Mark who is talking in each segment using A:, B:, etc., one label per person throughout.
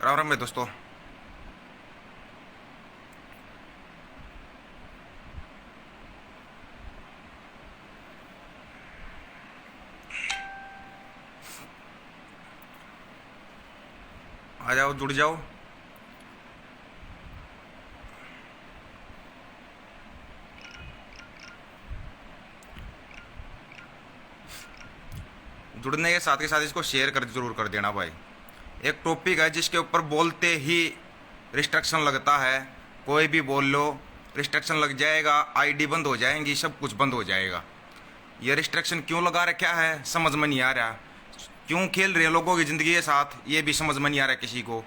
A: राम राम भाई दोस्तों। आ जाओ, जुड़ जाओ। जुड़ने के साथ इसको शेयर कर जरूर कर देना भाई। एक टॉपिक है जिसके ऊपर बोलते ही रिस्ट्रिक्शन लगता है। कोई भी बोल लो, रिस्ट्रिक्शन लग जाएगा, आईडी बंद हो जाएंगी, सब कुछ बंद हो जाएगा। ये रिस्ट्रिक्शन क्यों लगा रखा है समझ में नहीं आ रहा। क्यों खेल रहे लोगों की ज़िंदगी के साथ ये भी समझ में नहीं आ रहा किसी को।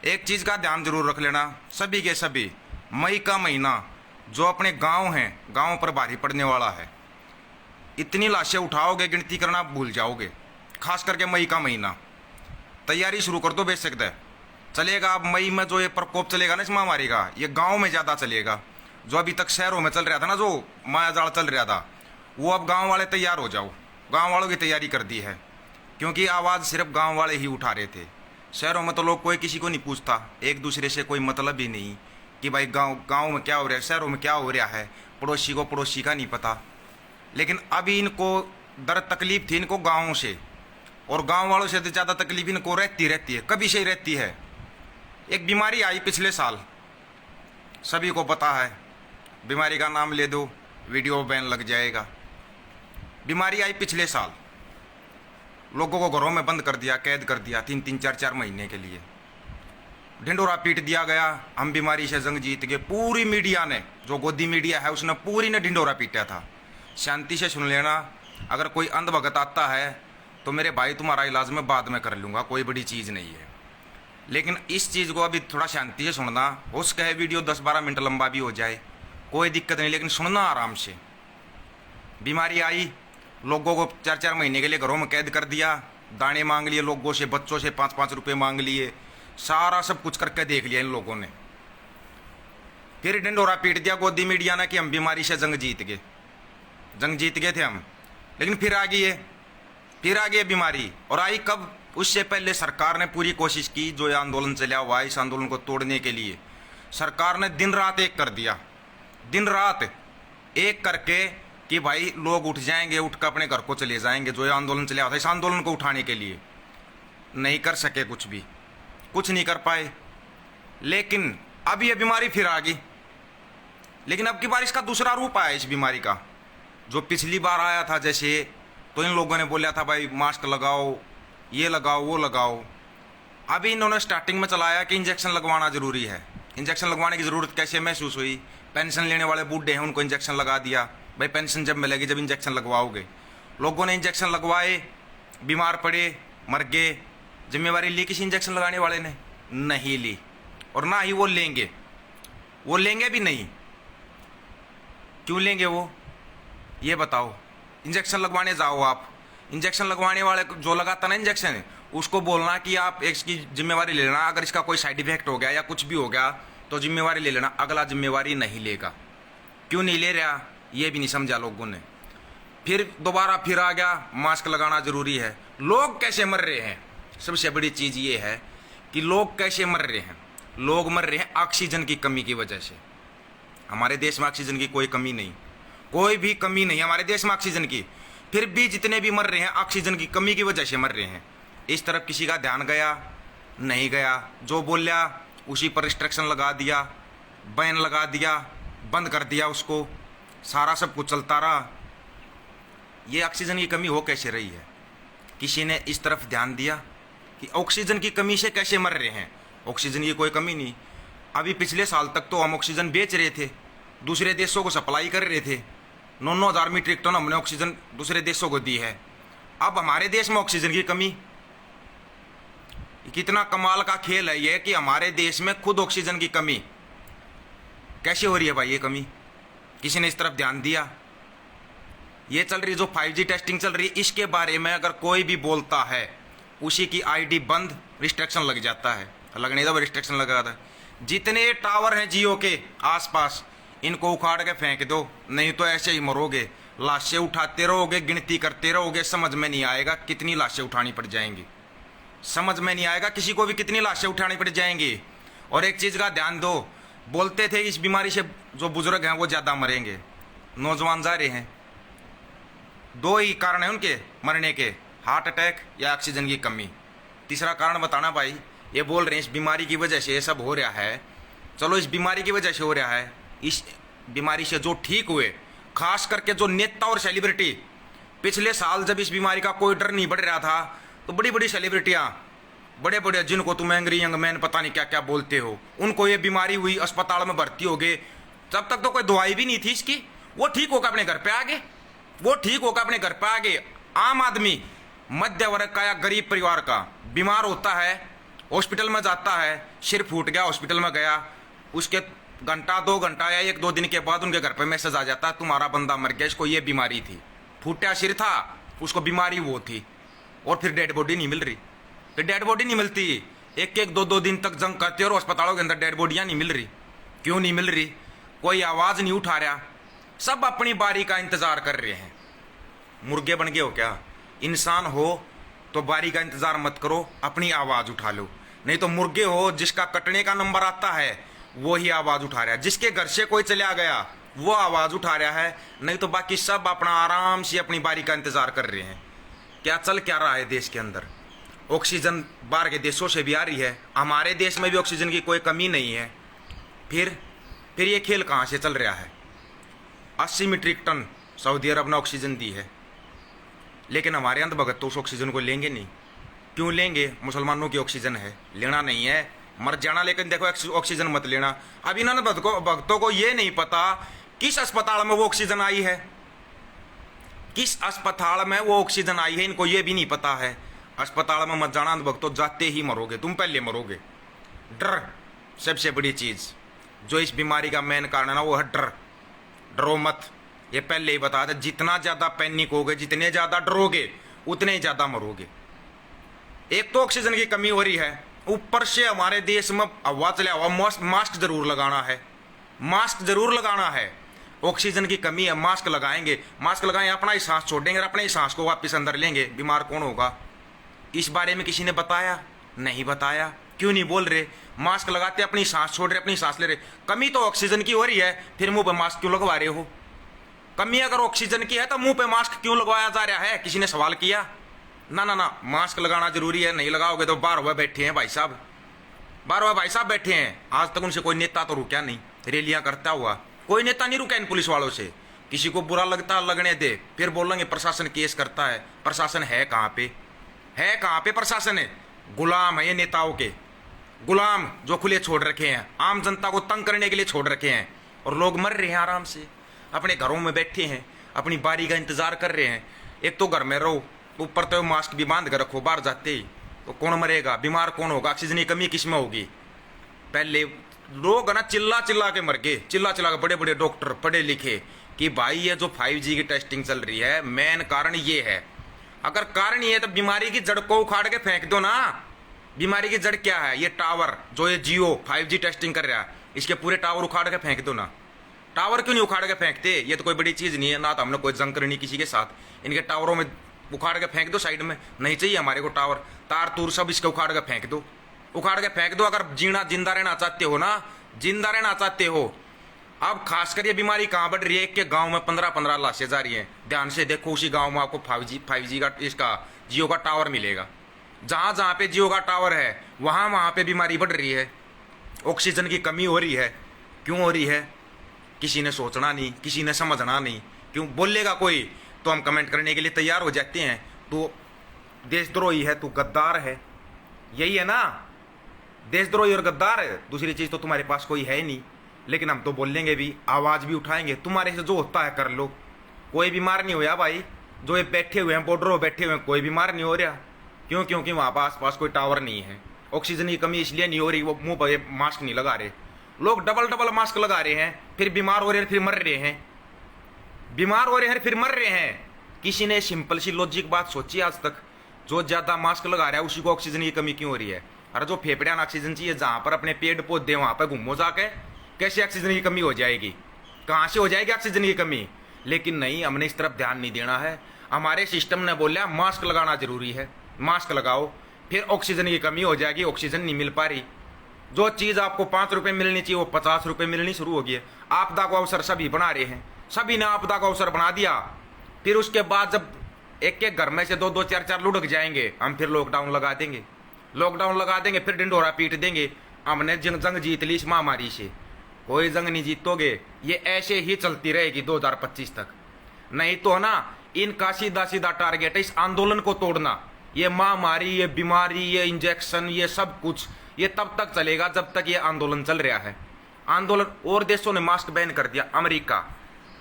A: एक चीज़ का ध्यान जरूर रख लेना सभी के सभी, मई का महीना जो अपने गांव हैं, गांव पर भारी पड़ने वाला है। इतनी लाशें उठाओगे गिनती करना भूल जाओगे। खास करके मई का महीना, तैयारी शुरू कर दो बेशक दे चलेगा। अब मई में जो ये प्रकोप चलेगा ना इस महामारी का, ये गांव में ज़्यादा चलेगा। जो अभी तक शहरों में चल रहा था ना, जो मायाजाल चल रहा था, वो अब गांव वाले तैयार हो जाओ। गांव वालों की तैयारी कर दी है, क्योंकि आवाज़ सिर्फ गांव वाले ही उठा रहे थे। शहरों में तो लोग कोई किसी को नहीं पूछता, एक दूसरे से कोई मतलब ही नहीं कि भाई गांव में क्या हो रहा है, शहरों में क्या हो रहा है। पड़ोसी को पड़ोसी का नहीं पता। लेकिन अभी इनको दर्द तकलीफ थी इनको गाँव से, और गांव वालों से ज़्यादा तकलीफ इनको रहती है, कभी से ही रहती है। एक बीमारी आई पिछले साल, सभी को पता है। बीमारी का नाम ले दो, वीडियो बैन लग जाएगा। बीमारी आई पिछले साल, लोगों को घरों में बंद कर दिया, कैद कर दिया 3-3, 4-4 महीने के लिए। ढिंडोरा पीट दिया गया, हम बीमारी से जंग जीत गए। पूरी मीडिया ने, जो गोदी मीडिया है उसने पूरी ने ढिंडोरा पीटा था। शांति से सुन लेना, अगर कोई अंधभगत आता है तो मेरे भाई तुम्हारा इलाज मैं बाद में कर लूँगा, कोई बड़ी चीज़ नहीं है। लेकिन इस चीज़ को अभी थोड़ा शांति से सुनना। हो सके है वीडियो 10-12 मिनट लंबा भी हो जाए, कोई दिक्कत नहीं, लेकिन सुनना आराम से। बीमारी आई, लोगों को 4-4 महीने के लिए घरों में कैद कर दिया, दाने मांग लिए लोगों से, बच्चों से 5-5 रुपये मांग लिए, सारा सब कुछ करके देख लिया इन लोगों ने। फिर ढिंडोरा पीट दिया गोदी मीडिया ने कि हम बीमारी से जंग जीत गए थे हम। लेकिन फिर आ गई बीमारी। और आई कब? उससे पहले सरकार ने पूरी कोशिश की, जो ये आंदोलन चला हुआ है इस आंदोलन को तोड़ने के लिए सरकार ने दिन रात एक कर दिया। दिन रात एक करके कि भाई लोग उठ जाएंगे, उठ कर अपने घर को चले जाएंगे। जो ये आंदोलन चला हुआ था, इस आंदोलन को उठाने के लिए नहीं कर सके, कुछ नहीं कर पाए। लेकिन अब ये बीमारी फिर आ गई। लेकिन अब की बार इसका दूसरा रूप आया इस बीमारी का। जो पिछली बार आया था जैसे, तो इन लोगों ने बोला था भाई मास्क लगाओ, ये लगाओ, वो लगाओ। अभी इन्होंने स्टार्टिंग में चलाया कि इंजेक्शन लगवाना ज़रूरी है। इंजेक्शन लगवाने की ज़रूरत कैसे महसूस हुई? पेंशन लेने वाले बूढ़े हैं, उनको इंजेक्शन लगा दिया। भाई पेंशन जब मिलेगी जब इंजेक्शन लगवाओगे। लोगों ने इंजेक्शन लगवाए, बीमार पड़े, मर गए। जिम्मेवारी ली किसी इंजेक्शन लगाने वाले ने? नहीं ली, और ना ही वो लेंगे भी नहीं। क्यों लेंगे वो, ये बताओ। इंजेक्शन लगवाने जाओ आप, इंजेक्शन लगवाने वाले जो लगाता ना इंजेक्शन, उसको बोलना कि आप इसकी जिम्मेवारी ले लेना, अगर इसका कोई साइड इफेक्ट हो गया या कुछ भी हो गया तो जिम्मेवारी ले लेना। अगला जिम्मेवारी नहीं लेगा। क्यों नहीं ले रहा, ये भी नहीं समझा लोगों ने। फिर दोबारा फिर आ गया मास्क लगाना ज़रूरी है। लोग कैसे मर रहे हैं, सबसे बड़ी चीज़ ये है कि लोग कैसे मर रहे हैं। लोग मर रहे हैं ऑक्सीजन की कमी की वजह से। हमारे देश में ऑक्सीजन की कोई कमी नहीं, कोई भी कमी नहीं हमारे देश में ऑक्सीजन की। फिर भी जितने भी मर रहे हैं ऑक्सीजन की कमी की वजह से मर रहे हैं। इस तरफ किसी का ध्यान गया नहीं गया। जो बोला उसी पर रिस्ट्रिक्शन लगा दिया, बैन लगा दिया, बंद कर दिया उसको, सारा सब कुछ चलता रहा। ये ऑक्सीजन की कमी हो कैसे रही है? किसी ने इस तरफ ध्यान दिया कि ऑक्सीजन की कमी से कैसे मर रहे हैं? ऑक्सीजन की कोई कमी नहीं। अभी पिछले साल तक तो हम ऑक्सीजन बेच रहे थे, दूसरे देशों को सप्लाई कर रहे थे। 9-9 हज़ार मीट्रिक टन हमने ऑक्सीजन दूसरे देशों को दी है। अब हमारे देश में ऑक्सीजन की कमी। कितना कमाल का खेल है ये कि हमारे देश में खुद ऑक्सीजन की कमी कैसे हो रही है भाई? ये कमी किसी ने इस तरफ ध्यान दिया? ये चल रही जो 5G टेस्टिंग चल रही है, इसके बारे में अगर कोई भी बोलता है उसी की आईडी बंद, रिस्ट्रिक्शन लग जाता है। लगने दो, रिस्ट्रिक्शन लगा था। जितने टावर हैं जियो के आसपास, इनको उखाड़ के फेंक दो, नहीं तो ऐसे ही मरोगे। लाशें उठाते रहोगे, गिनती करते रहोगे, समझ में नहीं आएगा कितनी लाशें उठानी पड़ जाएंगी। समझ में नहीं आएगा किसी को भी, कितनी लाशें उठानी पड़ जाएंगी। और एक चीज़ का ध्यान दो, बोलते थे इस बीमारी से जो बुजुर्ग हैं वो ज़्यादा मरेंगे, नौजवान जा रहे हैं। दो ही कारण है उनके मरने के, हार्ट अटैक या ऑक्सीजन की कमी। तीसरा कारण बताना भाई। ये बोल रहे हैं इस बीमारी की वजह से ये सब हो रहा है। चलो इस बीमारी की वजह से हो रहा है, इस बीमारी से जो ठीक हुए, खास करके जो नेता और सेलिब्रिटी, पिछले साल जब इस बीमारी का कोई डर नहीं बढ़ रहा था तो बड़ी बड़ी सेलिब्रिटियाँ, बड़े बड़े जिनको तुम एंग्री यंग मैन पता नहीं क्या क्या बोलते हो, उनको ये बीमारी हुई, अस्पताल में भर्ती हो गए। तब तक तो कोई दवाई भी नहीं थी इसकी, वो ठीक होकर अपने घर पे आ गए, वो ठीक होकर अपने घर पे आ गए। आम आदमी, मध्य वर्ग का या गरीब परिवार का बीमार होता है, हॉस्पिटल में जाता है, सिर फूट गया, हॉस्पिटल में गया, उसके घंटा 2 घंटा या 1-2 दिन के बाद उनके घर पे मैसेज आ जाता है तुम्हारा बंदा मर गया, इसको ये बीमारी थी, फूटा सिर था, उसको बीमारी वो थी। और फिर डेड बॉडी नहीं मिल रही, फिर डेड बॉडी नहीं मिलती, 1-2 दिन तक जंग करते और अस्पतालों के अंदर डेड बॉडियाँ नहीं मिल रही। क्यों नहीं मिल रही? कोई आवाज़ नहीं उठा रहा, सब अपनी बारी का इंतज़ार कर रहे हैं। मुर्गे बन गए हो क्या? इंसान हो तो बारी का इंतज़ार मत करो, अपनी आवाज़ उठा लो। नहीं तो मुर्गे हो, जिसका कटने का नंबर आता है वो ही आवाज़ उठा रहा है, जिसके घर से कोई चला गया वो आवाज़ उठा रहा है, नहीं तो बाकी सब अपना आराम से अपनी बारी का इंतज़ार कर रहे हैं। क्या चल क्या रहा है देश के अंदर? ऑक्सीजन बाहर के देशों से भी आ रही है, हमारे देश में भी ऑक्सीजन की कोई कमी नहीं है। फिर ये खेल कहाँ से चल रहा है? 80 मीट्रिक टन सऊदी अरब ने ऑक्सीजन दी है, लेकिन हमारे अंधभगत तो उस ऑक्सीजन को लेंगे नहीं। क्यों लेंगे? मुसलमानों की ऑक्सीजन है, लेना नहीं है, मर जाना, लेकिन देखो ऑक्सीजन मत लेना। अब इन भक्तों को ये नहीं पता किस अस्पताल में वो ऑक्सीजन आई है, किस अस्पताल में वो ऑक्सीजन आई है, इनको ये भी नहीं पता है। अस्पताल में मत जाना भक्तों, जाते ही मरोगे, तुम पहले मरोगे। डर सबसे बड़ी चीज़ जो इस बीमारी का मेन कारण है ना, वो है डर। डरो मत, ये पहले ही बता दे, जितना ज़्यादा पैनिक होगे, जितने ज़्यादा डरोगे उतने ही ज़्यादा मरोगे। एक तो ऑक्सीजन की कमी हो रही है, ऊपर से हमारे देश में हवा चले हवा, मास्क जरूर लगाना है, मास्क जरूर लगाना है। ऑक्सीजन की कमी है, मास्क लगाएंगे, मास्क लगाएंगे, अपना ही सांस छोड़ेंगे और अपने ही सांस को वापस अंदर लेंगे, बीमार कौन होगा? इस बारे में किसी ने बताया? नहीं बताया। क्यों नहीं बोल रहे? मास्क लगाते अपनी सांस छोड़ रहे, अपनी सांस ले रहे। कमी तो ऑक्सीजन की हो रही है, फिर मुंह पे मास्क क्यों लगवा रहे हो? कमी अगर ऑक्सीजन की है तो मुंह पे मास्क क्यों लगवाया जा रहा है? किसी ने सवाल किया? ना ना ना, मास्क लगाना जरूरी है, नहीं लगाओगे तो 12 हुए बैठे हैं भाई साहब, 12 भाई साहब बैठे हैं। आज तक उनसे कोई नेता तो रुका नहीं, रैलियां करता हुआ कोई नेता नहीं रुका इन पुलिस वालों से। किसी को बुरा लगता लगने दे, फिर बोलेंगे प्रशासन केस करता है। प्रशासन है कहाँ पे? है कहाँ पे प्रशासन? है गुलाम है ये नेताओं के, गुलाम जो खुले छोड़ रखे हैं, आम जनता को तंग करने के लिए छोड़ रखे हैं। और लोग मर रहे हैं आराम से, अपने घरों में बैठे हैं, अपनी बारी का इंतजार कर रहे हैं। एक तो घर में रहो, ऊपर तो मास्क भी बांध कर रखो, बाहर जाते ही तो कौन मरेगा? बीमार कौन होगा? ऑक्सीजन की कमी किस में होगी? पहले लोग ना चिल्ला चिल्ला के मर गए, चिल्ला चिल्ला के, बड़े बड़े डॉक्टर पढ़े लिखे, कि भाई ये जो 5G की टेस्टिंग चल रही है, मेन कारण ये है। अगर कारण ये है तो बीमारी की जड़ को उखाड़ के फेंक दो ना। बीमारी की जड़ क्या है? ये टावर जो ये जियो 5G टेस्टिंग कर रहा है, इसके पूरे टावर उखाड़ के फेंक दो ना। टावर क्यों नहीं उखाड़ के फेंकते? ये तो कोई बड़ी चीज़ नहीं है ना, तो हमने कोई जंग करनी किसी के साथ। इनके टावरों में उखाड़ के फेंक दो, साइड में नहीं चाहिए हमारे को टावर, तार तूर सब इसके उखाड़ के फेंक दो, उखाड़ के फेंक दो। अगर जिंदा रहना चाहते हो ना, जिंदा रहना चाहते हो। अब खासकर ये बीमारी कहाँ बढ़ रही है? एक के गांव में 15-15 लाशें जा रही हैं। ध्यान से देखो, उसी गांव में आपको 5G का इसका जियो का टावर मिलेगा। जहाँ जहाँ पे जियो का टावर है वहाँ पे बीमारी बढ़ रही है, ऑक्सीजन की कमी हो रही है। क्यों हो रही है? किसी ने सोचना नहीं, किसी ने समझना नहीं। क्यों बोलेगा कोई तो हम कमेंट करने के लिए तैयार हो जाते हैं, तो देशद्रोही है, तू गद्दार है, यही है ना? देशद्रोही और गद्दार है, दूसरी चीज़ तो तुम्हारे पास कोई है नहीं। लेकिन हम तो बोलेंगे भी, आवाज़ भी उठाएंगे, तुम्हारे से जो होता है कर लो। कोई बीमार नहीं होया भाई, जो ये बैठे हुए हैं बॉर्डरों बैठे हुए हैं, कोई बीमार नहीं हो रहा। क्यों? क्योंकि वहाँ पर आसपास कोई टावर नहीं है। ऑक्सीजन की कमी इसलिए नहीं हो रही, वो मुँह पर मास्क नहीं लगा रहे। लोग डबल मास्क लगा रहे हैं, फिर बीमार हो रहे हैं, फिर मर रहे हैं, बीमार हो रहे हैं, फिर मर रहे हैं। किसी ने सिंपल सी लॉजिक बात सोची आज तक? जो ज़्यादा मास्क लगा रहा है उसी को ऑक्सीजन की कमी क्यों हो रही है? अरे जो फेफड़ियाँ ऑक्सीजन चाहिए, जहाँ पर अपने पेड़ पौधे वहाँ पर घूमो जाके, कैसे ऑक्सीजन की कमी हो जाएगी? कहाँ से हो जाएगी ऑक्सीजन की कमी? लेकिन नहीं, हमने इस तरफ ध्यान नहीं देना है। हमारे सिस्टम ने बोला मास्क लगाना जरूरी है, मास्क लगाओ। फिर ऑक्सीजन की कमी हो जाएगी, ऑक्सीजन नहीं मिल पा रही। जो चीज़ आपको 5 रुपये मिलनी चाहिए वो 50 रुपये मिलनी शुरू हो गई है। आपदा को अवसर सभी बना रहे हैं, सभी ने आपदा को अवसर बना दिया। फिर उसके बाद जब एक एक घर में से 2-2 4-4 लुढ़क जाएंगे, हम फिर लॉकडाउन लगा देंगे, लॉकडाउन लगा देंगे, फिर ढिंढोरा पीट देंगे, हमने जंग जीत ली इस महामारी से। कोई जंग नहीं जीतोगे, ये ऐसे ही चलती रहेगी 2025 तक। नहीं तो ना, इनका सीधा सीधा टारगेट है इस आंदोलन को तोड़ना। ये महामारी, ये बीमारी, ये इंजेक्शन, ये सब कुछ ये तब तक चलेगा जब तक ये आंदोलन चल रहा है। आंदोलन और देशों ने मास्क बैन कर दिया। अमेरिका,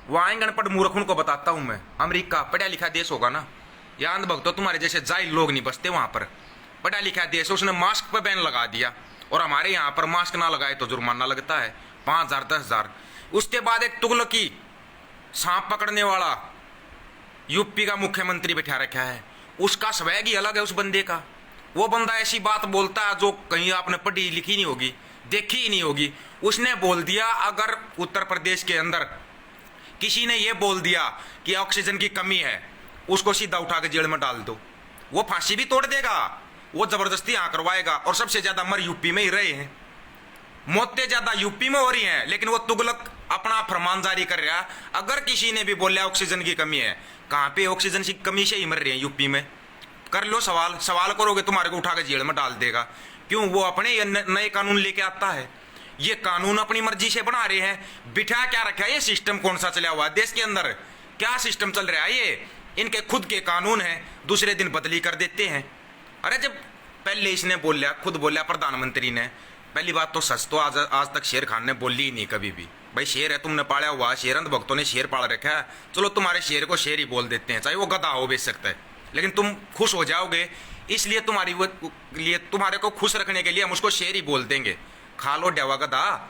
A: वहाँ अनपढ़ मूर्खों को बताता हूँ मैं, अमेरिका पढ़ा लिखा देश होगा ना, या अंधभक्तों तुम्हारे जैसे जाहिल लोग नहीं बसते वहाँ पर, पढ़ा लिखा देश, उसने मास्क पर बैन लगा दिया। और हमारे यहाँ पर मास्क ना लगाए तो जुर्माना लगता है 5,000 10,000। उसके बाद एक तुगलकी सांप पकड़ने वाला यूपी का मुख्यमंत्री बैठा रखा है, उसका स्वैग ही अलग है उस बंदे का। वो बंदा ऐसी बात बोलता है जो कहीं आपने पढ़ी लिखी नहीं होगी, देखी ही नहीं होगी। उसने बोल दिया अगर उत्तर प्रदेश के अंदर किसी ने ये बोल दिया कि ऑक्सीजन की कमी है, उसको सीधा उठा के जेल में डाल दो। वो फांसी भी तोड़ देगा, वो जबरदस्ती यहाँ करवाएगा। और सबसे ज्यादा मर यूपी में ही रहे हैं, मौतें ज्यादा यूपी में हो रही हैं, लेकिन वो तुगलक अपना फरमान जारी कर रहा है। अगर किसी ने भी बोला ऑक्सीजन की कमी है, कहाँ पे ऑक्सीजन की कमी से ही मर रहे हैं यूपी में, कर लो सवाल, सवाल करोगे तुम्हारे को उठा के जेल में डाल देगा। क्यों? वो अपने ये नए कानून लेके आता है, ये कानून अपनी मर्जी से बना रहे हैं। बिठा क्या रखा है, ये सिस्टम कौन सा चला हुआ है देश के अंदर, क्या सिस्टम चल रहा है? ये इनके खुद के कानून है, दूसरे दिन बदली कर देते हैं। अरे जब पहले इसने बोला, खुद बोला प्रधानमंत्री ने, पहली बात तो सच तो आज तक शेर खान ने बोली ही नहीं कभी भी। भाई शेर है, तुमने पाला हुआ शेर, अंधभक्तों ने शेर पाल रखा है, चलो तुम्हारे शेर को शेर ही बोल देते हैं, चाहे वो गधा हो बेच सकता है, लेकिन तुम खुश हो जाओगे, इसलिए तुम्हारे को खुश रखने के लिए हम उसको शेर ही बोल देंगे। खा लो डेवा गधा।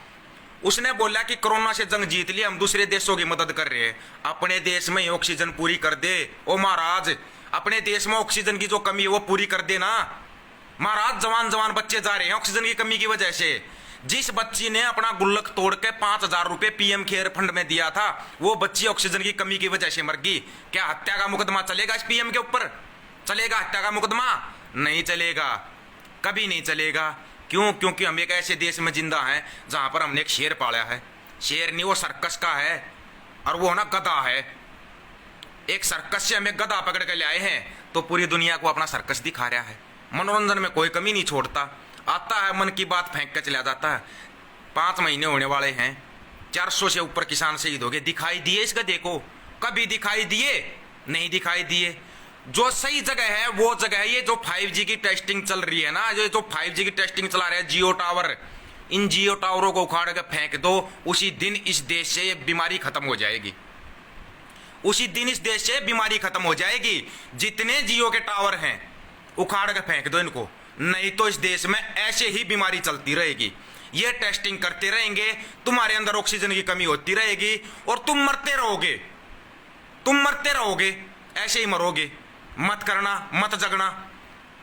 A: उसने बोला कि कोरोना से जंग जीत लिया, हम दूसरे देशों की मदद कर रहे हैं, अपने देश में ही ऑक्सीजन पूरी कर दे। ओ महाराज, अपने देश में ऑक्सीजन की जो कमी है वो पूरी कर देना महाराज। जवान जवान बच्चे जा रहे हैं ऑक्सीजन की कमी की वजह से। जिस बच्ची ने अपना गुल्लक तोड़ के 5,000 रुपए पीएम केयर फंड में दिया था, वो बच्ची ऑक्सीजन की कमी की वजह से मर गई। क्या हत्या का मुकदमा चलेगा इस पीएम के ऊपर? चलेगा हत्या का मुकदमा? नहीं चलेगा, कभी नहीं चलेगा। क्यों? क्योंकि हम एक ऐसे देश में जिंदा हैं जहां पर हमने एक शेर पाला है। शेर नहीं, वो सर्कस का है, और वो ना गधा है। एक सर्कस से हमें गधा पकड़ के ले आए हैं, तो पूरी दुनिया को अपना सर्कस दिखा रहा है। मनोरंजन में कोई कमी नहीं छोड़ता, आता है मन की बात फेंक के चला जाता है। 5 महीने होने वाले हैं, 400 से ऊपर किसान शहीद हो गए। दिखाई दिए इस गधे को? कभी दिखाई दिए? नहीं दिखाई दिए। जो सही जगह है वो जगह है ये जो 5G की टेस्टिंग चल रही है ना, जो 5G की टेस्टिंग चला रहे हैं जियो टावर, इन जियो टावरों को उखाड़ के फेंक दो, उसी दिन इस देश से ये बीमारी खत्म हो जाएगी। उसी दिन इस देश से बीमारी खत्म हो जाएगी। जितने जियो के टावर हैं उखाड़ के फेंक दो इनको, नहीं तो इस देश में ऐसे ही बीमारी चलती रहेगी। ये टेस्टिंग करते रहेंगे, तुम्हारे अंदर ऑक्सीजन की कमी होती रहेगी और तुम मरते रहोगे। तुम मरते रहोगे, ऐसे ही मरोगे। मत करना, मत जगना।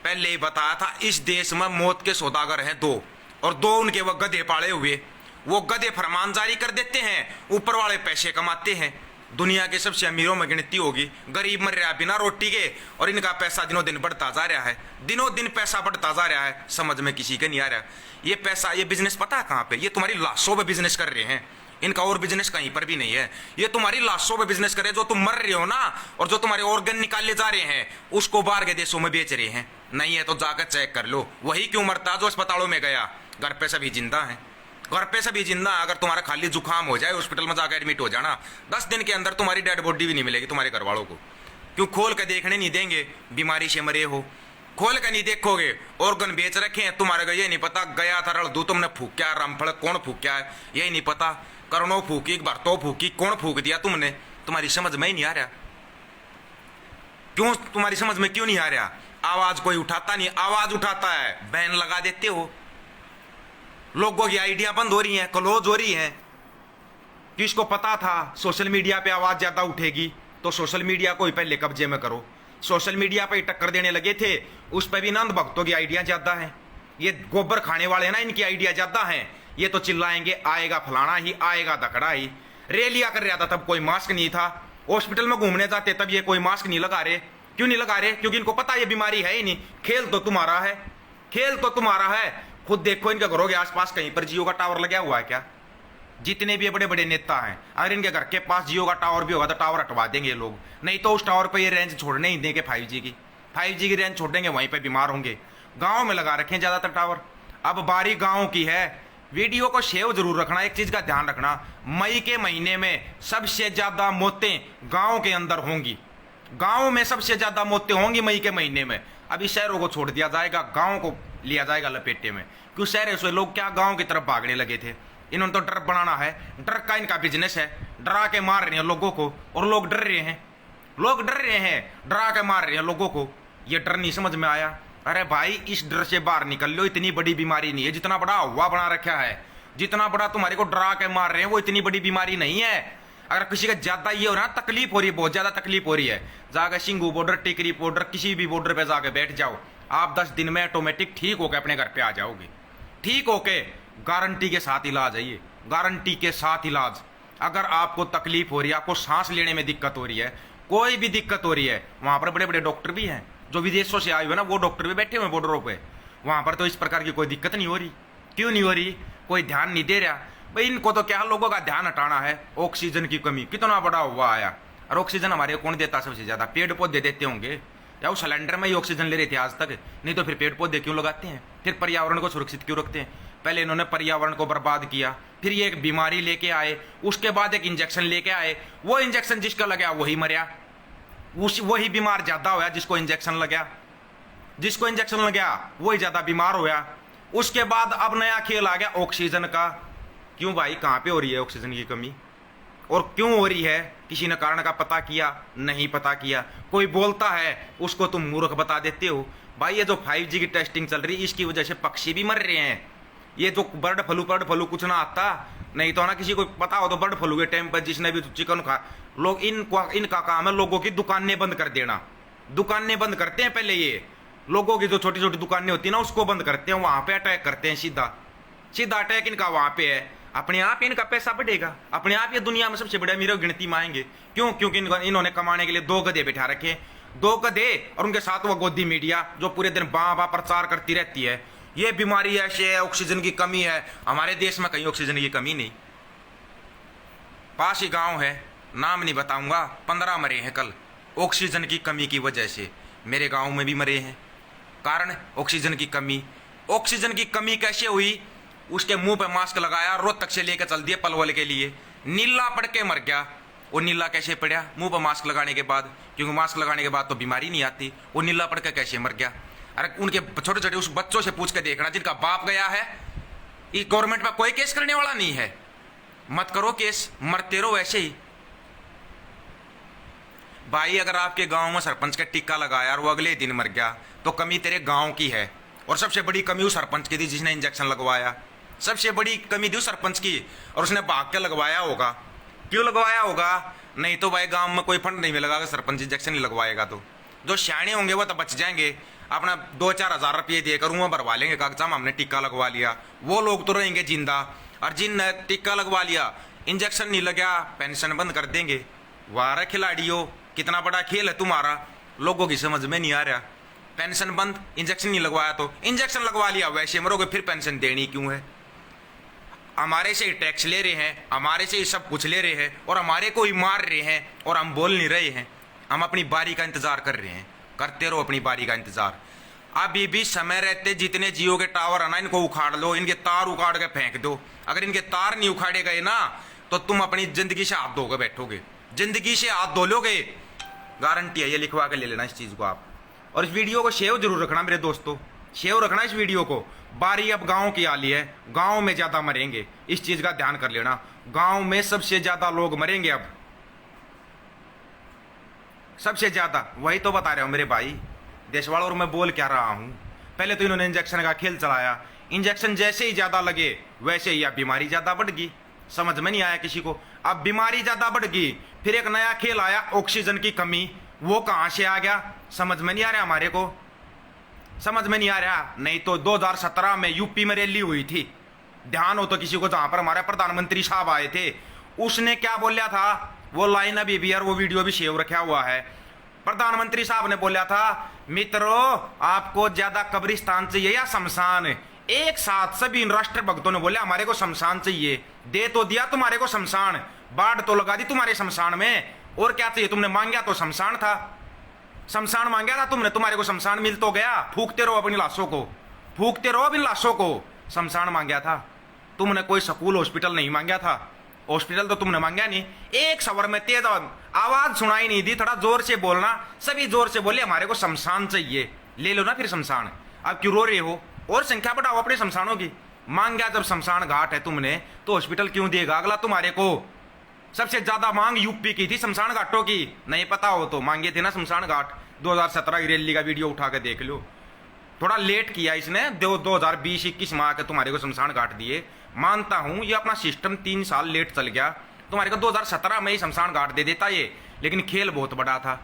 A: पहले ही बताया था, इस देश में मौत के सौदागर हैं 2, और 2 उनके वो गधे पाले हुए। वो गधे फरमान जारी कर देते हैं, ऊपर वाले पैसे कमाते हैं। दुनिया के सबसे अमीरों में गिनती होगी, गरीब मर रहा है बिना रोटी के, और इनका पैसा दिनों दिन बढ़ता जा रहा है। दिनों दिन पैसा बढ़ता जा रहा है, समझ में किसी के नहीं आ रहा। ये पैसा, ये बिजनेस पता है कहाँ पे? ये तुम्हारी लाशों पे बिजनेस कर रहे हैं। इनका और बिजनेस कहीं पर भी नहीं है। ये तुम्हारी लाशों पे बिजनेस कर रहे हैं। जो तुम मर रहे हो ना, और जो तुम्हारे ऑर्गन निकाले जा रहे हैं, उसको बाहर के देशों में बेच रहे हैं। नहीं है तो जाकर चेक कर लो, वही क्यों मरता जो अस्पतालों में गया। घर पे सभी जिंदा हैं, घर पे सभी जिंदा। अगर तुम्हारा खाली जुकाम हो जाए, हॉस्पिटल में जाकर एडमिट हो जाना, 10 दिन के अंदर तुम्हारी डेड बॉडी भी नहीं मिलेगी तुम्हारे घर वालों को। क्यों? खोल के देखने नहीं देंगे, बीमारी से मरे हो, खोल के नहीं देखोगे। ऑर्गन बेच रखे हैं, तुम्हारे को ये नहीं पता गया था रड़दू तुमने फूक्या, रामफल कौन फूक्या है यही नहीं पता। करोड़ों फूकी, भरतों फूकी, कौन फूक दिया तुमने? तुम्हारी समझ में ही नहीं आ रहा। क्यों तुम्हारी समझ में क्यों नहीं आ रहा? आवाज कोई उठाता नहीं, आवाज उठाता है बैन लगा देते हो। लोगों की आइडिया बंद हो रही हैं, क्लोज हो रही हैं। किसको पता था सोशल मीडिया पे आवाज ज्यादा उठेगी, तो सोशल मीडिया को ही पहले कब्जे में करो। सोशल मीडिया पे ही टक्कर देने लगे थे, उस पर भी नंद भक्तों की आइडिया ज्यादा है। ये गोबर खाने वाले हैं ना, इनकी आइडिया ज्यादा है। ये तो चिल्लाएंगे आएगा फलाना ही, आएगा दकड़ा ही। रैलियां कर रहा था तब कोई मास्क नहीं था, हॉस्पिटल में घूमने जाते तब ये कोई मास्क नहीं लगा रहे। क्यों नहीं लगा रहे? क्योंकि इनको पता ये बीमारी है ही नहीं। खेल तो तुम्हारा है, खेल तो तुम्हारा है। खुद देखो इनके घरों के आसपास कहीं पर जियो का टावर लगा हुआ है क्या? जितने भी बड़े बड़े नेता हैं, अगर इनके घर के पास जियो का टावर भी होगा तो टावर हटवा देंगे ये लोग, नहीं तो उस टावर पे ये रेंज छोड़ने ही देंगे 5G की रेंज छोड़ देंगे, वहीं पे बीमार होंगे। गांव में लगा रखे हैं ज्यादातर टावर। अब बारी गांव की है। वीडियो को शेव जरूर रखना, एक चीज का ध्यान रखना, मई के महीने में सबसे ज्यादा मौतें गांव के अंदर होंगी। गांव में सबसे ज्यादा मौतें होंगी मई के महीने में। अभी शहरों को छोड़ दिया जाएगा, गांव को लिया जाएगा लपेटे में। क्यों? शहर से लोग क्या गांव की तरफ भागने लगे थे। इन्होंने तो डर बनाना है, डर का इनका बिजनेस है। डरा के मार रहे हैं लोगों को और लोग डर रहे हैं, लोग डर रहे हैं, डरा के मार रहे हैं लोगों को। ये डर नहीं समझ में आया। अरे भाई, इस डर से बाहर निकल लो। इतनी बड़ी बीमारी नहीं है, जितना बड़ा हवा बना रखा है, जितना बड़ा तुम्हारे को डरा के मार रहे हैं, वो इतनी बड़ी बीमारी नहीं है। अगर किसी का ज्यादा ये हो रहा है, तकलीफ हो रही है, बहुत ज्यादा तकलीफ हो रही है, जाकर सिंगू बॉर्डर, टिकरी बॉर्डर, किसी भी बॉर्डर पे जाके बैठ जाओ, आप 10 दिन में ऑटोमेटिक ठीक होकर अपने घर पे आ जाओगे। ठीक होके गारंटी के साथ इलाज है ये, गारंटी के साथ इलाज। अगर आपको तकलीफ हो रही है, आपको सांस लेने में दिक्कत हो रही है, कोई भी दिक्कत हो रही है, वहां पर बड़े बड़े डॉक्टर भी हैं जो विदेशों से आए हुए ना, वो डॉक्टर भी बैठे हुए बॉर्डरों पे। वहां पर तो इस प्रकार की कोई दिक्कत नहीं हो रही। क्यों नहीं हो रही? कोई ध्यान नहीं दे रहा भाई। इनको तो क्या लोगों का ध्यान हटाना है। ऑक्सीजन की कमी कितना बड़ा हुआ आया। और ऑक्सीजन हमारे कौन देता सबसे ज्यादा? पेड़ पौधे देते होंगे, या वो सिलेंडर में ही ऑक्सीजन ले रहे थे आज तक? नहीं तो फिर पेड़ पौधे क्यों लगाते हैं? फिर पर्यावरण को सुरक्षित क्यों रखते हैं? पहले इन्होंने पर्यावरण को बर्बाद किया, फिर ये एक बीमारी लेके आए, उसके बाद एक इंजेक्शन लेके आए। वो इंजेक्शन जिसका लगा वही मरिया, वही बीमार ज्यादा होया जिसको इंजेक्शन लगा, जिसको इंजेक्शन लगा वही ज्यादा बीमार होया। उसके बाद अब नया खेल आ गया ऑक्सीजन का। क्यों भाई, कहां पे हो रही है ऑक्सीजन की कमी और क्यों हो रही है? किसी ने कारण का पता किया? नहीं पता किया। कोई बोलता है उसको तुम मूर्ख बता देते हो। भाई ये जो 5G की टेस्टिंग चल रही है, इसकी वजह से पक्षी भी मर रहे हैं। ये जो बर्ड फ्लू कुछ ना आता, नहीं तो ना किसी को पता हो तो बर्ड फ्लू के टाइम पर जिसने भी चिकन खा, लोग इनका काम है लोगों की दुकानें बंद कर देना। दुकानें बंद करते हैं पहले, ये लोगों की जो छोटी छोटी दुकानें होती है ना, उसको बंद करते हैं, वहां पे अटैक करते हैं। सीधा सीधा अटैक इनका वहां पे है। अपने आप इनका पैसा बढ़ेगा, अपने आप ये दुनिया में सबसे बड़ा अमीरों की गिनती में आएंगे। क्यों? क्योंकि इन्होंने कमाने के लिए 2 गधे बिठा रखे, 2 गधे, और उनके साथ वो गोदी मीडिया जो पूरे दिन बाँ प्रचार करती रहती है, ये बीमारी ऐसे है, ऑक्सीजन की कमी है। हमारे देश में कहीं ऑक्सीजन की कमी नहीं। पास ही गांव है, नाम नहीं बताऊंगा, 15 मरे हैं कल ऑक्सीजन की कमी की वजह से। मेरे गांव में भी मरे हैं। कारण ऑक्सीजन की कमी। ऑक्सीजन की कमी कैसे हुई? उसके मुंह पे मास्क लगाया, रोहतक से लेकर चल दिया पलवल के लिए, नीला पड़ के मर गया। वो नीला कैसे पड़ा? मुंह पर मास्क लगाने के बाद, क्योंकि मास्क लगाने के बाद तो बीमारी नहीं आती। वो नीला पड़ के कैसे मर गया? अरे उनके छोटे छोटे उस बच्चों से पूछ के देखना जिनका बाप गया है। ये गवर्नमेंट में कोई केस करने वाला नहीं है। मत करो केस, मरते रहो ऐसे ही। भाई अगर आपके गांव में सरपंच का टीका लगाया और वो अगले दिन मर गया तो कमी तेरे गांव की है। और सबसे बड़ी कमी उस सरपंच की थी जिसने इंजेक्शन लगवाया। सबसे बड़ी कमी थी उस सरपंच की, और उसने भाग के लगवाया होगा। क्यों लगवाया होगा? नहीं तो भाई गांव में कोई फंड नहीं मिलेगा अगर सरपंच इंजेक्शन नहीं लगवाएगा तो। जो सियाणे होंगे वो तो बच जाएंगे, अपना 2-4 हज़ार रुपये देकर वहाँ भरवा लेंगे कागजाम, हमने टीका लगवा लिया। वो लोग तो रहेंगे जिंदा, और जिन टीका लगवा लिया, इंजेक्शन नहीं लगा, पेंशन बंद कर देंगे। वाह खिलाड़ियों, कितना बड़ा खेल है तुम्हारा, लोगों की समझ में नहीं आ रहा। पेंशन बंद, इंजेक्शन नहीं लगवाया तो इंजेक्शन लगवा लिया, वैसे मरोगे, फिर पेंशन देनी क्यों है? हमारे से ही टैक्स ले रहे हैं, हमारे से ही सब कुछ ले रहे हैं, और हमारे को ही मार रहे हैं, और हम बोल नहीं रहे हैं। हम अपनी बारी का इंतजार कर रहे हैं। करते रहो अपनी बारी का इंतजार। अभी भी समय रहते जितने जियो के टावर है ना, इनको उखाड़ लो, इनके तार उखाड़ के फेंक दो। अगर इनके तार नहीं उखाड़े गए ना तो तुम अपनी जिंदगी से हाथ धोकर बैठोगे, जिंदगी से हाथ धो लोगे, गारंटी है। ये लिखवा के ले लेना इस चीज को आप। और इस वीडियो को शेव जरूर रखना मेरे दोस्तों, शेव रखना इस वीडियो को। बारी अब गांव की आली है, गांव में ज्यादा मरेंगे, इस चीज का ध्यान कर लेना। गांव में सबसे ज्यादा लोग मरेंगे अब, सबसे ज्यादा। वही तो बता रहा हूं मेरे भाई देशवाल, और मैं बोल क्या रहा हूं। पहले तो इन्होंने इंजेक्शन का खेल चलाया, इंजेक्शन जैसे ही ज्यादा लगे वैसे ही अब बीमारी ज्यादा बढ़ गई। समझ में नहीं आया किसी को। अब बीमारी ज्यादा बढ़ गई, फिर एक नया खेल आया ऑक्सीजन की कमी। वो कहां से आ गया समझ में नहीं आ रहा हमारे को, समझ में नहीं आ रहा। नहीं तो 2017 में यूपी में रैली हुई थी, ध्यान हो तो किसी को, जहां पर हमारे प्रधानमंत्री साहब आए थे। उसने क्या बोला था, वो लाइन अभी भी यार, वो वीडियो भी सेव रखा हुआ है। प्रधानमंत्री साहब ने बोला था, मित्रों आपको ज्यादा कब्रिस्तान चाहिए या शमशान? एक साथ सभी राष्ट्र भक्तों ने बोला हमारे को शमशान चाहिए। दे तो दिया तुम्हारे को शमशान, बाढ़ तो लगा दी तुम्हारे शमशान में, और क्या चाहिए? तुमने मांगा तो शमशान था, शमशान मांगा था तुमने, तुम्हारे को शमशान मिल तो गया। फूकते रहो अपनी लाशों को, फूकते रहो अपनी लाशों को। शमशान मांगा था तुमने, कोई स्कूल हॉस्पिटल नहीं मांगा था, हॉस्पिटल तो तुमने मांगा नहीं। एक सवर में तेज आवाज सुनाई नहीं दी, थोड़ा जोर से बोलना। सभी जोर से बोले हमारे को शमशान चाहिए। ले लो ना फिर शमशान, अब क्यों रो रहे हो? और संख्या बढ़ाओ अपने शमशानों की। मांगा जब शमशान घाट है तुमने, तो हॉस्पिटल क्यों देगा अगला तुम्हारे को? सबसे ज्यादा मांग यूपी की थी शमशान घाटों की, नहीं पता हो तो मांगे थे ना शमशान घाट। 2017 की रैली का वीडियो उठा के देख लो। थोड़ा लेट किया इसने, 2020-21 माह के तुम्हारे को शमशान घाट दिए। मानता हूं ये अपना सिस्टम 3 साल लेट चल गया, तुम्हारे को 2017 में ही शमशान घाट दे देता ये। लेकिन खेल बहुत बड़ा था,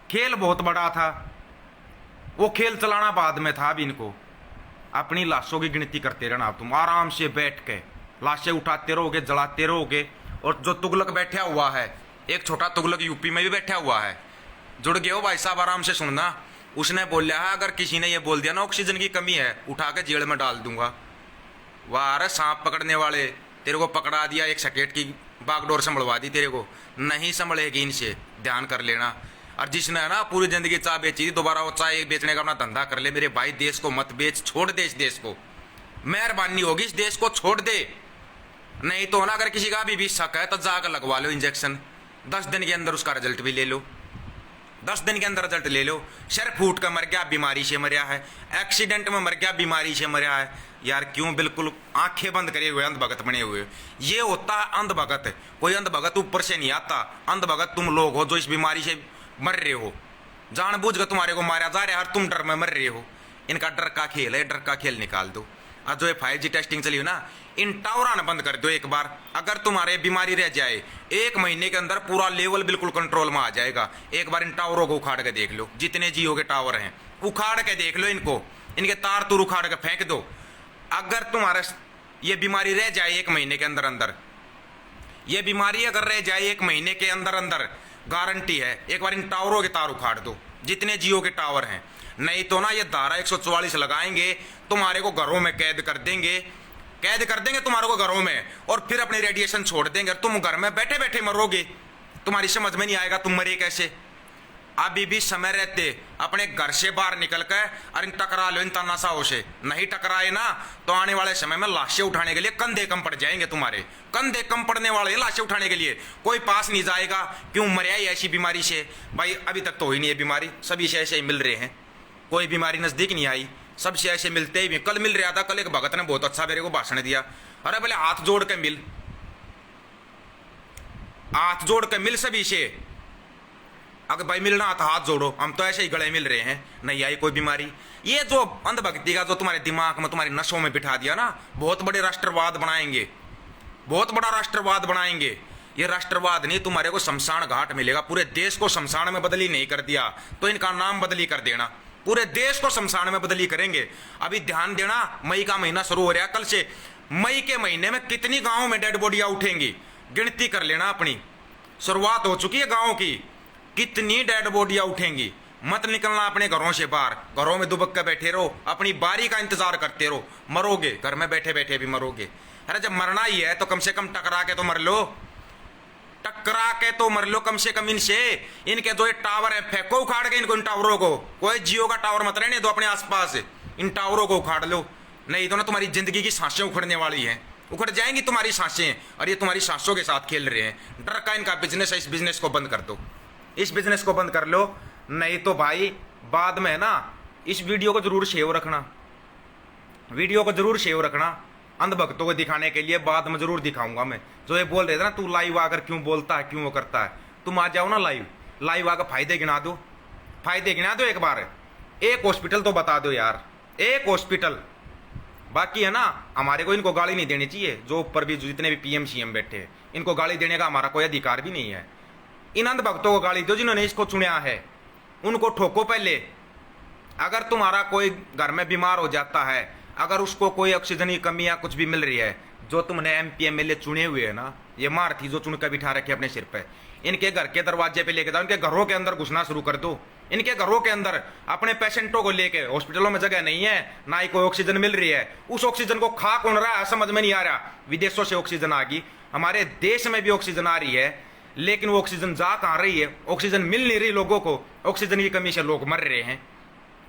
A: खेल बहुत बड़ा था। वो खेल चलाना बाद में था। अब इनको अपनी लाशों की गिनती करते रहना। अब तुम आराम से बैठ के लाशें उठाते रहोगे, जलाते रहोगे। और जो तुगलक बैठा हुआ है, एक छोटा तुगलक यूपी में भी बैठा हुआ है, जुड़ गए हो भाई साहब, आराम से सुनना। उसने बोला है अगर किसी ने ये बोल दिया ना ऑक्सीजन की कमी है, उठा के जेल में डाल दूंगा। वाह अरे सांप पकड़ने वाले, तेरे को पकड़ा दिया, एक सकेट की बागडोर संभलवा दी, तेरे को नहीं संभलेगी इनसे, ध्यान कर लेना। और जिसने है ना पूरी जिंदगी चाय बेची थी, दोबारा वो चाय बेचने का अपना धंधा कर ले। मेरे भाई देश को मत बेच, छोड़ दे इस देश को, मेहरबानी होगी इस देश को छोड़ दे। नहीं तो ना अगर किसी का भी शक है तो जाकर लगवा लो इंजेक्शन, 10 दिन के अंदर उसका रिजल्ट भी ले लो, 10 दिन के अंदर रिजल्ट ले लो। सिर फूट कर मर गया, बीमारी से मरिया है, एक्सीडेंट में मर गया, बीमारी से मरिया है। यार क्यों बिल्कुल आंखें बंद करे हुए अंधभगत बने हुए? ये होता है अंधभगत। कोई अंधभगत ऊपर से नहीं आता, अंधभगत तुम लोग हो जो इस बीमारी से मर रहे हो, जानबूझ कर तुम्हारे को मारा जा रहा है और तुम डर में मर रहे हो। इनका डर का खेल है, डर का खेल निकाल दो। और जो 5G टेस्टिंग चली हो ना, इन टावरान बंद कर दो एक बार। अगर तुम्हारे बीमारी रह जाए 1 महीने के अंदर पूरा लेवल बिल्कुल कंट्रोल में आ जाएगा। एक बार इन टावरों को उखाड़ के देख लो, जितने जियो के टावर हैं उखाड़ के देख लो इनको, इनके तार तुर उखाड़ के फेंक दो। अगर तुम्हारा ये बीमारी रह जाए 1 महीने के अंदर अंदर, ये बीमारी अगर रह जाए 1 महीने के अंदर अंदर, गारंटी है एक बार इन टावरों के तार उखाड़ दो, जितने जियो के टावर हैं। नहीं तो ना ये धारा 144 लगाएंगे, तुम्हारे को घरों में कैद कर देंगे, कैद कर देंगे तुम्हारे को घरों में, और फिर अपनी रेडिएशन छोड़ देंगे। तुम घर में बैठे बैठे मरोगे, तुम्हारी समझ में नहीं आएगा तुम मरे कैसे। अभी भी समय रहते अपने घर से बाहर निकल कर और इन टकरा लो इन तानाशाहों से। नहीं टकराए ना तो आने वाले समय में लाशें उठाने के लिए कंधे कम पड़ जाएंगे, तुम्हारे कंधे कम पड़ने वाले हैं लाशें उठाने के लिए। कोई पास नहीं जाएगा, क्यों मरे ही ऐसी बीमारी से? भाई अभी तक तो हुई नहीं है बीमारी, सभी से ऐसे ही मिल रहे हैं, कोई बीमारी नजदीक नहीं आई, सबसे ऐसे मिलते ही। कल मिल रहा था, कल एक भगत ने बहुत अच्छा मेरे को भाषण दिया, अरे बोले हाथ जोड़ के मिल, हाथ जोड़ के मिल सभी से। अगर भाई मिलना तो हाथ जोड़ो, हम तो ऐसे ही गले मिल रहे हैं, नहीं आई कोई बीमारी। ये जो अंधभक्ति का जो तुम्हारे दिमाग में तुम्हारी नसों में बिठा दिया ना, बहुत बड़े राष्ट्रवाद बनाएंगे, बहुत बड़ा राष्ट्रवाद बनाएंगे। ये राष्ट्रवाद नहीं, तुम्हारे को शमशान घाट मिलेगा। पूरे देश को शमशान में बदली नहीं कर दिया तो इनका नाम बदली कर देना, पूरे देश को शमशान में बदली करेंगे। अभी ध्यान देना, मई का महीना शुरू हो रहा है कल से। मई के महीने में कितनी गांवों में डेड बॉडियां उठेंगी, गिनती कर लेना अपनी। शुरुआत हो चुकी है गांवों की, कितनी डेड बॉडियां उठेंगी। मत निकलना अपने घरों से बाहर, घरों में दुबक कर बैठे रहो, अपनी बारी का इंतजार करते रहो। मरोगे घर में बैठे बैठे भी मरोगे। अरे जब मरना ही है तो कम से कम टकरा के तो मर लो, टकरा के तो मर लो कम से कम इनसे। इनके जो ये टावर है फेंको उखाड़ के इनको, इन टावरों को। कोई जियो का टावर मत रहने दो अपने आसपास, इन टावरों को उखाड़ लो। नहीं तो ना तुम्हारी जिंदगी की सांसें उखड़ने वाली हैं, उखड़ जाएंगी तुम्हारी सांसें, और ये तुम्हारी सांसों के साथ खेल रहे हैं। डर का इनका बिजनेस है, इस बिजनेस को बंद कर दो, इस बिजनेस को बंद कर लो। नहीं तो भाई बाद में ना इस वीडियो को जरूर सेव रखना, वीडियो को जरूर सेव रखना। अंधभक्तों को दिखाने के लिए बाद में जरूर दिखाऊंगा मैं। जो ये बोल रहे थे ना तू लाइव आकर क्यों बोलता है, क्यों वो करता है, तुम आ जाओ ना लाइव, लाइव आकर फायदे गिना दो, फायदे गिना दो। एक बार एक हॉस्पिटल तो बता दो यार, एक हॉस्पिटल। बाकी है ना हमारे को इनको गाली नहीं देनी चाहिए, जो ऊपर भी जितने भी PM CM बैठे हैं, इनको गाली देने का हमारा कोई अधिकार भी नहीं है। इन अंधभक्तों को गाली दो जिन्होंने इसको चुना है, उनको ठोको पहले। अगर तुम्हारा कोई घर में बीमार हो जाता है, अगर उसको कोई ऑक्सीजन की कमी या कुछ भी मिल रही है, जो तुमने MP MLA चुने हुए है ना, ये मार थी जो चुन कर बिठा रखे अपने सिर पे, इनके घर के दरवाजे पे लेके जाओ, इनके घरों के अंदर घुसना शुरू कर दो। इनके घरों के अंदर अपने पेशेंटों को लेके, हॉस्पिटलों में जगह नहीं है, ना ही कोई ऑक्सीजन मिल रही है, उस ऑक्सीजन को खा कौन रहा है समझ में नहीं आ रहा। विदेशों से ऑक्सीजन आ गई, हमारे देश में भी ऑक्सीजन आ रही है, लेकिन वो ऑक्सीजन जा कहाँ रही है? ऑक्सीजन मिल नहीं रही लोगों को, ऑक्सीजन की कमी से लोग मर रहे हैं।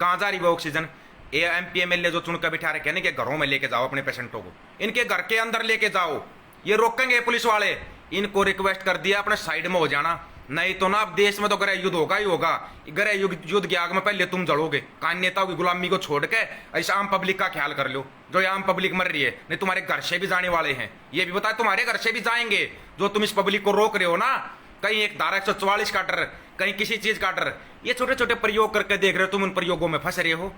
A: कहाँ जा रही है ऑक्सीजन? ये MP MLA जो चुनकर बिठा रहे कहने के घरों में लेके जाओ अपने पेशेंटों को, इनके घर के अंदर लेके जाओ। ये रोकेंगे पुलिस वाले? इनको रिक्वेस्ट कर दिया अपने साइड में हो जाना, नहीं तो ना अब देश में तो गृह युद्ध होगा ही होगा। गृह युद्ध की आग में पहले तुम जलोगे। कान नेताओं की गुलामी को छोड़ के ऐसा आम पब्लिक का ख्याल कर लो, जो आम पब्लिक मर रही है। नहीं तुम्हारे घर से भी जाने वाले हैं, ये भी बताए तुम्हारे घर से भी जाएंगे। जो तुम इस पब्लिक को रोक रहे हो ना, कहीं एक धारा 144 का डर, कहीं किसी चीज का डर, ये छोटे छोटे प्रयोग करके देख रहे हो, तुम उन प्रयोगों में फंस रहे हो।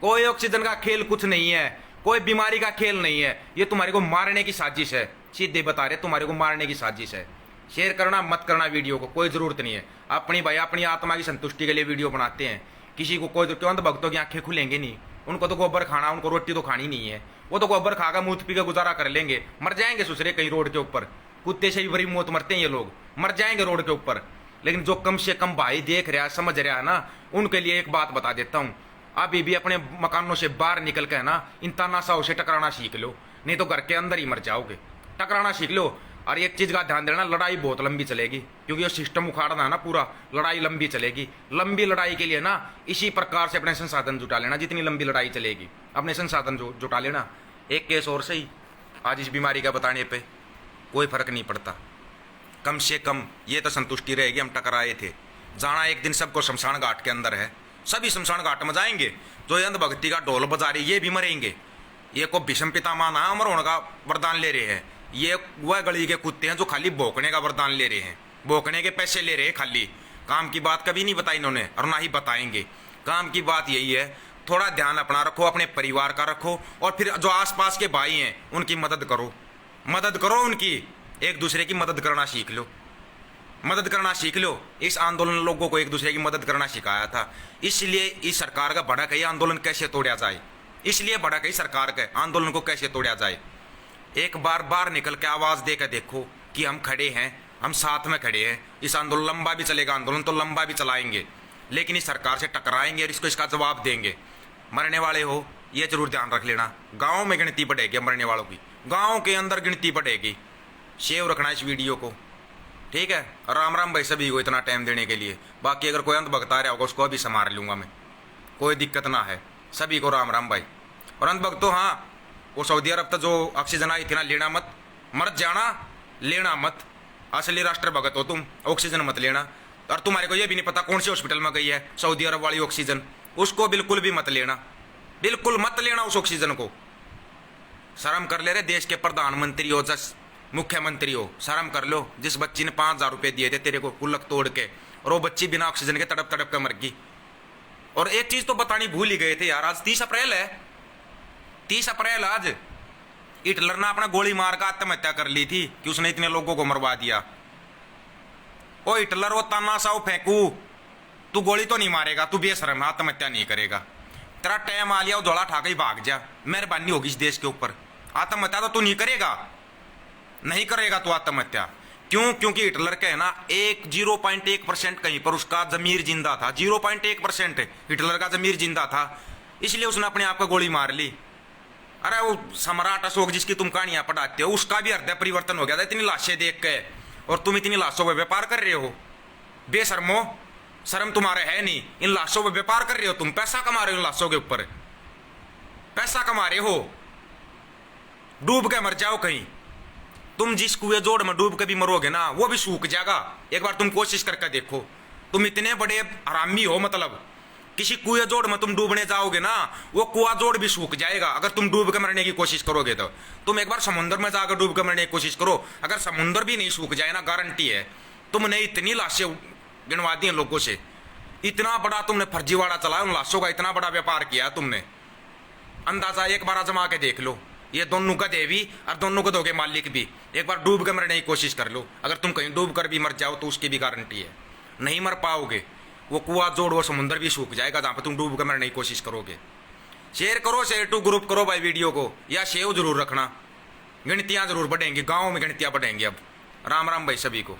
A: कोई ऑक्सीजन का खेल कुछ नहीं है, कोई बीमारी का खेल नहीं है, ये तुम्हारे को मारने की साजिश है। सीधे बता रहे तुम्हारे को मारने की साजिश है। शेयर करना मत करना वीडियो को, कोई जरूरत नहीं है। अपनी भाई अपनी आत्मा की संतुष्टि के लिए वीडियो बनाते हैं। किसी को कोई क्यों भक्तों की आंखें खुलेंगे नहीं, उनको तो गोबर खाना, उनको रोटी तो खानी नहीं है। वो तो गोबर खाकर मूत पी का गुजारा कर लेंगे, मर जाएंगे सुसरे कहीं रोड के ऊपर। कुत्ते से भी बड़ी मौत मरते हैं ये लोग, मर जाएंगे रोड के ऊपर। लेकिन जो कम से कम भाई देख रहा है, समझ रहा है ना, उनके लिए एक बात बता देता हूँ, अभी भी अपने मकानों से बाहर निकल के है ना, इन तानाशाहों से टकराना सीख लो, नहीं तो घर के अंदर ही मर जाओगे। टकराना सीख लो। और एक चीज का ध्यान देना, लड़ाई बहुत लंबी चलेगी, क्योंकि ये सिस्टम उखाड़ना है ना पूरा, लड़ाई लंबी चलेगी। लंबी लड़ाई के लिए ना इसी प्रकार से अपने संसाधन जुटा लेना, जितनी लंबी लड़ाई चलेगी अपने संसाधन जुटा लेना। एक केस और सही, आज इस बीमारी का बताने पे कोई फर्क नहीं पड़ता। कम से कम ये तो संतुष्टि रहेगी, हम टकराए थे। जाना एक दिन सबको शमशान घाट के अंदर है, सभी शमशान घाट में जाएंगे। जो ये अंधभक्ति का ढोल बजा रही, ये भी मरेंगे। ये को भीष्म पितामह ना अमर होने का वरदान ले रहे हैं, ये वह गली के कुत्ते हैं जो खाली भौंकने का वरदान ले रहे हैं, भौंकने के पैसे ले रहे हैं खाली। काम की बात कभी नहीं बताई इन्होंने, और ना ही बताएंगे। काम की बात यही है, थोड़ा ध्यान अपना रखो, अपने परिवार का रखो, और फिर जो आसपास के भाई हैं उनकी मदद करो, मदद करो उनकी। एक दूसरे की मदद करना सीख लो, मदद करना सीख लो। इस आंदोलन लोगों को एक दूसरे की मदद करना सिखाया था, इसलिए इस सरकार का भड़क है आंदोलन कैसे तोड़ा जाए, इसलिए भड़क है सरकार के आंदोलन को कैसे तोड़ा जाए। एक बार बाहर निकल के आवाज देकर देखो कि हम खड़े हैं, हम साथ में खड़े हैं। इस आंदोलन लंबा भी चलेगा, आंदोलन तो लंबा भी चलाएंगे, लेकिन इस सरकार से टकराएंगे और इसको इसका जवाब देंगे। मरने वाले हो ये जरूर ध्यान रख लेना, गाँव में गिनती बढ़ेगी मरने वालों की, गाँव के अंदर गिनती बढ़ेगी। सेव रखना इस वीडियो को, ठीक है। राम राम भाई सभी को इतना टाइम देने के लिए। बाकी अगर कोई अंधभक्त आ रहा होगा उसको अभी संभाल लूंगा मैं, कोई दिक्कत ना है। सभी को राम राम भाई। और अंधभक्तों, हाँ वो सऊदी अरब तक जो ऑक्सीजन आई थी ना, लेना मत, मर जाना, लेना मत। असली राष्ट्र भगत हो तुम, ऑक्सीजन मत लेना। और तुम्हारे को ये भी नहीं पता कौन से हॉस्पिटल में गई है सऊदी अरब वाली ऑक्सीजन, उसको बिल्कुल भी मत लेना, बिल्कुल मत लेना उस ऑक्सीजन को। शर्म कर ले रहे देश के प्रधानमंत्री हो, जस मुख्यमंत्री हो, शर्म कर लो। जिस बच्ची ने 5,000 रुपये दिए थे तेरे को कुल्लक तोड़ के, और वो बच्ची बिना ऑक्सीजन के तड़प तड़प के मर गई। और एक चीज तो बतानी भूल ही गए थे यार, आज 30 अप्रैल है, 30 अप्रैल आज। हिटलर ने अपना गोली मार कर आत्महत्या कर ली थी कि उसने इतने लोगों को मरवा दिया। ओ हिटलर, वो तानाशाह फेंकू, तू गोली तो नहीं मारेगा, तू बेशरम आत्महत्या नहीं करेगा। तेरा टाइम आ लिया, वो झोला ठाकर ही भाग जा, मेहरबानी होगी इस देश के ऊपर। आत्महत्या तो तू नहीं करेगा, नहीं करेगा तू आत्महत्या। क्यों? क्योंकि हिटलर का है ना 0.1% कहीं पर उसका जमीर जिंदा था, 0.1% हिटलर का जमीर जिंदा था, इसलिए उसने अपने आप को गोली मार ली। अरे वो सम्राट अशोक जिसकी तुम कहानियां पढ़ाते हो, उसका भी हृदय परिवर्तन हो गया था इतनी लाशें देख के, और तुम इतनी लाशों पर व्यापार कर रहे हो। बेशर्मो, शर्म तुम्हारे है नहीं, इन लाशों पर व्यापार कर रहे हो तुम, पैसा कमा रहे हो इन लाशों के ऊपर, पैसा कमा रहे हो। डूब के मर जाओ कहीं, तुम जिस कुएं जोड़ में डूब के भी मरोगे ना, वो भी सूख जाएगा। एक बार तुम कोशिश करके देखो, तुम इतने बड़े हरामी हो, मतलब किसी कुएं जोड़ में तुम डूबने जाओगे ना, वो कुआं जोड़ भी सूख जाएगा अगर तुम डूब के मरने की कोशिश करोगे तो। तुम एक बार समुद्र में जाकर डूब के मरने की कोशिश करो, अगर समुद्र भी नहीं सूख जाए ना, गारंटी है। तुमने इतनी लाशें गिनवा दी लोगों से, इतना बड़ा तुमने फर्जीवाड़ा चलाया, उन लाशों का इतना बड़ा व्यापार किया तुमने, अंदाजा एक बार आजमा के देख लो। ये दोनों गधे भी और दोनों गधों के मालिक भी एक बार डूब के मरने की कोशिश कर लो। अगर तुम कहीं डूब कर भी मर जाओ तो उसकी भी गारंटी है, नहीं मर पाओगे। वो कुआं जोड़, वो समुद्र भी सूख जाएगा जहां पर तुम डूब के मरने की कोशिश करोगे। शेयर करो, शेयर टू ग्रुप करो भाई वीडियो को, या सेव जरूर रखना। गिनतियां जरूर बढ़ेंगी, गाँव में गिनतियां बढ़ेंगी अब। राम राम भाई सभी को।